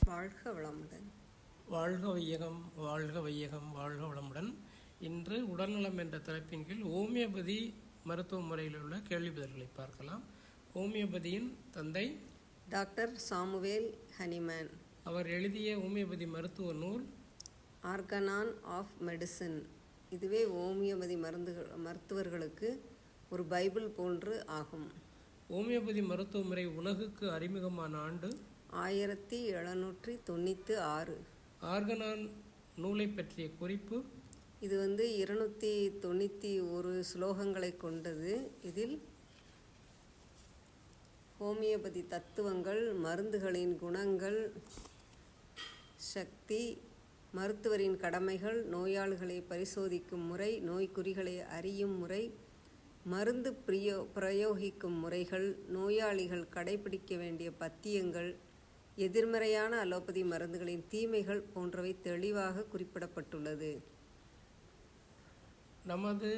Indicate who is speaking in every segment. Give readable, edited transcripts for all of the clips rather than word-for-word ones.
Speaker 1: வாழ்க வளமுடன்.
Speaker 2: வாழ்க வையகம், வாழ்க வையகம், வாழ்க வளமுடன். இன்று உடல்நலம் என்ற தலைப்பின் கீழ் ஹோமியோபதி மருத்துவ முறையில் உள்ள கேள்வி பதில்களை பார்க்கலாம். ஹோமியோபதியின் தந்தை
Speaker 1: டாக்டர் சாமுவேல் ஹனிமேன்.
Speaker 2: அவர் எழுதிய ஹோமியோபதி மருத்துவ நூல்
Speaker 1: ஆர்கனான் ஆஃப் மெடிசின். இதுவே ஹோமியோபதி மருத்துவர்களுக்கு ஒரு பைபிள் போன்று ஆகும்.
Speaker 2: ஹோமியோபதி மருத்துவ முறை உலகுக்கு அறிமுகமான ஆண்டு
Speaker 1: 1796.
Speaker 2: ஆர்கனான் நூலை பற்றிய குறிப்பு:
Speaker 1: இது 291 ஸ்லோகங்களை கொண்டது. இதில் ஹோமியோபதி தத்துவங்கள், மருந்துகளின் குணங்கள், சக்தி, மருத்துவரின் கடமைகள், நோயாளிகளை பரிசோதிக்கும் முறை, நோய்க்குறிகளை அறியும் முறை, மருந்து பிரயோகிக்கும் முறைகள், நோயாளிகள் கடைபிடிக்க வேண்டிய பத்தியங்கள், எதிர்மறையான அலோபதி மருந்துகளின் தீமைகள் போன்றவை தெளிவாக குறிப்பிடப்பட்டுள்ளது.
Speaker 2: நமது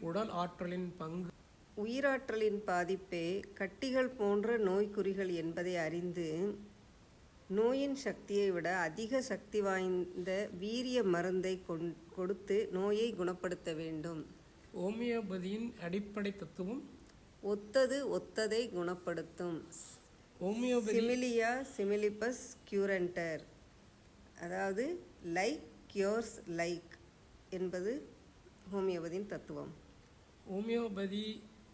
Speaker 2: உடல் ஆற்றலின் பங்கு.
Speaker 1: உயிராற்றலின் பாதிப்பே கட்டிகள் போன்ற நோய்க்குறிகள் என்பதை அறிந்து நோயின் சக்தியை விட அதிக சக்தி வாய்ந்த வீரிய மருந்தை கொடுத்து நோயை குணப்படுத்த வேண்டும்.
Speaker 2: ஹோமியோபதியின் அடிப்படை தத்துவம்
Speaker 1: ஒத்ததை குணப்படுத்தும்.
Speaker 2: சிமிலியா
Speaker 1: சிமிலிபஸ் கியூரண்டர், அதாவது லைக் கியூர்ஸ் லைக் என்பது ஹோமியோபதியின் தத்துவம்.
Speaker 2: ஹோமியோபதி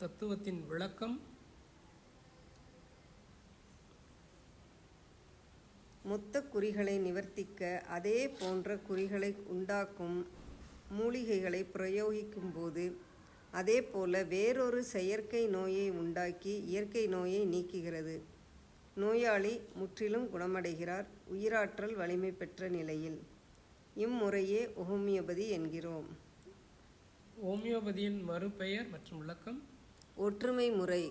Speaker 2: தத்துவத்தின் விளக்கம்:
Speaker 1: மொத்த குறிகளை நிவர்த்திக்க அதே போன்ற குறிகளை உண்டாக்கும் மூலிகைகளை பிரயோகிக்கும் போது அதே போல வேறொரு செயற்கை நோயை உண்டாக்கி இயற்கை நோயை நீக்குகிறது. நோயாளி முற்றிலும் குணமடைகிறார், உயிராற்றல் வலிமை பெற்ற நிலையில். இம்முறையே ஹோமியோபதி என்கிறோம்.
Speaker 2: ஹோமியோபதியின் மறுபெயர் மற்றும் விளக்கம்:
Speaker 1: ஒற்றுமை முறை.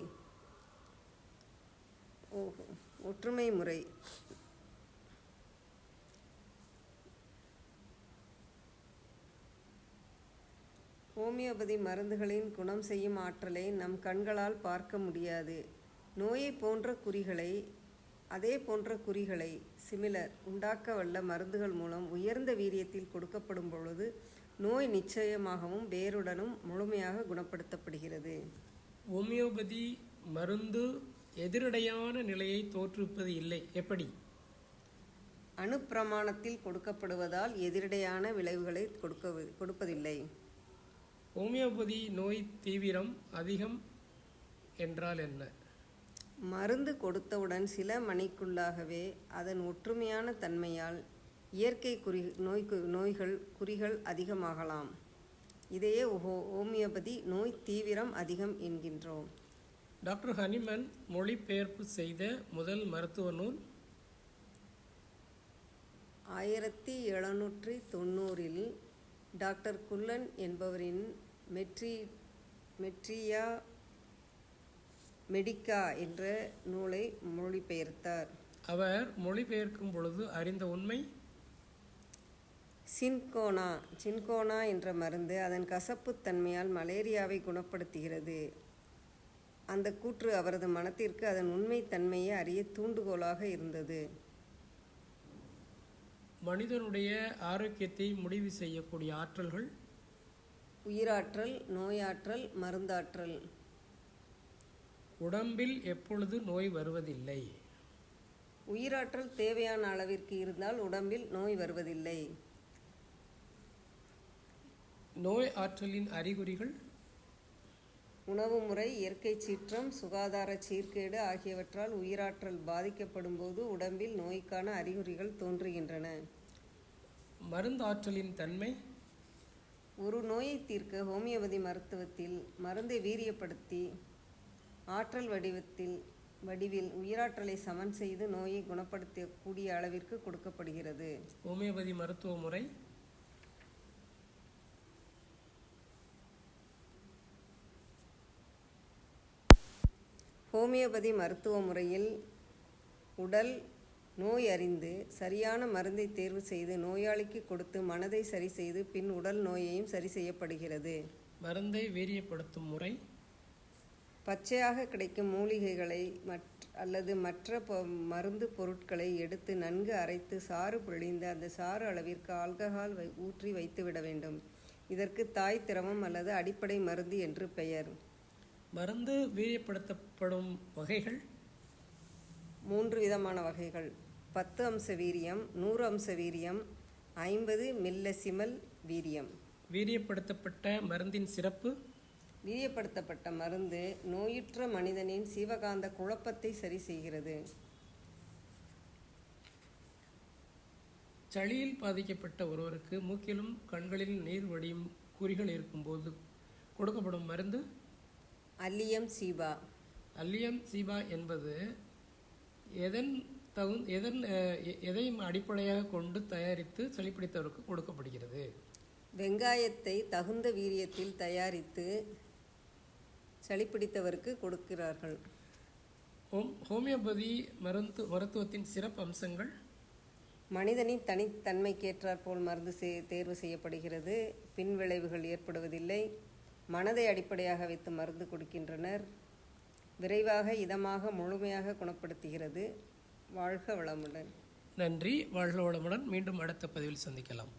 Speaker 1: ஹோமியோபதி மருந்துகளின் குணம் செய்யும் ஆற்றலை நம் கண்களால் பார்க்க முடியாது. நோயை போன்ற குறிகளை அதே போன்ற குறிகளை சிமிலர் உண்டாக்க வல்ல மருந்துகள் மூலம் உயர்ந்த வீரியத்தில் கொடுக்கப்படும் பொழுது நோய் நிச்சயமாகவும் வேருடனும் முழுமையாக குணப்படுத்தப்படுகிறது.
Speaker 2: ஹோமியோபதி மருந்து எதிரடையான நிலையை தோற்றுவிப்பது இல்லை. எப்படி?
Speaker 1: அணுப்பிரமாணத்தில் கொடுக்கப்படுவதால் எதிரடையான விளைவுகளை கொடுப்பதில்லை.
Speaker 2: ஹோமியோபதி நோய் தீவிரம் அதிகம் என்றால் என்ன?
Speaker 1: மருந்து கொடுத்தவுடன் சில மணிக்குள்ளாகவே அதன் ஒற்றுமையான தன்மையால் இயற்கை குறிகள் அதிகமாகலாம். இதையே ஹோமியோபதி நோய் தீவிரம் அதிகம் என்கின்றோம்.
Speaker 2: டாக்டர் ஹனிமேன் மொழிபெயர்ப்பு செய்த முதல் மருத்துவ நூல்
Speaker 1: 1790 டாக்டர் குல்லன் என்பவரின் மெட்ரியா மெடிக்கா என்ற நூலை மொழிபெயர்த்தார்.
Speaker 2: அவர் மொழிபெயர்க்கும் பொழுது அறிந்த உண்மை:
Speaker 1: சின்கோனா என்ற மருந்து அதன் கசப்புத் தன்மையால் மலேரியாவை குணப்படுத்துகிறது. அந்த கூற்று அவரது மனத்திற்கு அதன் உண்மை தன்மையை அறிய தூண்டுகோலாக இருந்தது.
Speaker 2: மனிதனுடைய ஆரோக்கியத்தை முடிவு செய்யக்கூடிய ஆற்றல்கள்:
Speaker 1: உயிராற்றல், நோயாற்றல், மருந்தாற்றல்.
Speaker 2: உடம்பில் எப்பொழுது நோய் வருவதில்லை?
Speaker 1: உயிராற்றல் தேவையான அளவிற்கு இருந்தால் உடம்பில் நோய் வருவதில்லை.
Speaker 2: நோய் ஆற்றலின் அறிகுறிகள்:
Speaker 1: உணவு முறை, இயற்கை சீற்றம், சுகாதார சீர்கேடு ஆகியவற்றால் உயிராற்றல் பாதிக்கப்படும் போது உடம்பில் நோய்க்கான அறிகுறிகள் தோன்றுகின்றன.
Speaker 2: மருந்தாற்றலின் தன்மை:
Speaker 1: ஒரு நோயை தீர்க்க ஹோமியோபதி மருத்துவத்தில் மருந்தை வீரியப்படுத்தி ஆற்றல் வடிவில் உயிராற்றலை சமன் செய்து நோயை குணப்படுத்தக்கூடிய அளவிற்கு கொடுக்கப்படுகிறது.
Speaker 2: ஹோமியோபதி மருத்துவ முறை:
Speaker 1: ஹோமியோபதி மருத்துவ முறையில் உடல் நோய் அறிந்து சரியான மருந்தை தேர்வு செய்து நோயாளிக்கு கொடுத்து மனதை சரி செய்து பின் உடல் நோயையும் சரி செய்யப்படுகிறது.
Speaker 2: மருந்தை வீரியப்படுத்தும் முறை:
Speaker 1: பச்சையாக கிடைக்கும் மூலிகைகளை அல்லது மற்ற மருந்து பொருட்களை எடுத்து நன்கு அரைத்து சாறு பிழிந்து அந்த சாறு அளவிற்கு ஆல்கஹால் ஊற்றி வைத்துவிட வேண்டும். இதற்கு தாய் திரவம் அல்லது அடிப்படை மருந்து என்று பெயர்.
Speaker 2: மருந்து வீரியப்படுத்தப்படும் வகைகள்
Speaker 1: 3 விதமான வகைகள்: 10 அம்ச வீரியம், 100 அம்ச வீரியம், 50 மில்லெசிமல் வீரியம்.
Speaker 2: வீரியப்படுத்தப்பட்ட மருந்தின் சிறப்பு:
Speaker 1: வீரியப்படுத்தப்பட்ட மருந்து நோயுற்ற மனிதனின் சீவகாந்த குழப்பத்தை சரி செய்கிறது.
Speaker 2: சளியில் பாதிக்கப்பட்ட ஒருவருக்கு மூக்கிலும் கண்களில் நீர் வடியும் குறிகள் இருக்கும்போது கொடுக்கப்படும் மருந்து
Speaker 1: அல்லியம் சீபா.
Speaker 2: அல்லியம் சீபா என்பது எதை அடிப்படையாக கொண்டு தயாரித்து சளி பிடித்தவருக்கு கொடுக்கப்படுகிறது?
Speaker 1: வெங்காயத்தை தகுந்த வீரியத்தில் தயாரித்து சளி பிடித்தவருக்கு கொடுக்கிறார்கள்.
Speaker 2: ஹோமியோபதி மருத்துவத்தின் சிறப்பு அம்சங்கள்:
Speaker 1: மனிதனின் தனித்தன்மைக்கேற்றாற்போல் மருந்து தேர்வு செய்யப்படுகிறது. பின்விளைவுகள் ஏற்படுவதில்லை. மனதை அடிப்படையாக வைத்து மருந்து கொடுக்கின்றனர். விரைவாக, இதமாக, முழுமையாக குணப்படுத்துகிறது. வாழ்க வளமுடன்.
Speaker 2: நன்றி. வாழ்க வளமுடன். மீண்டும் அடுத்த பதிவில் சந்திக்கலாம்.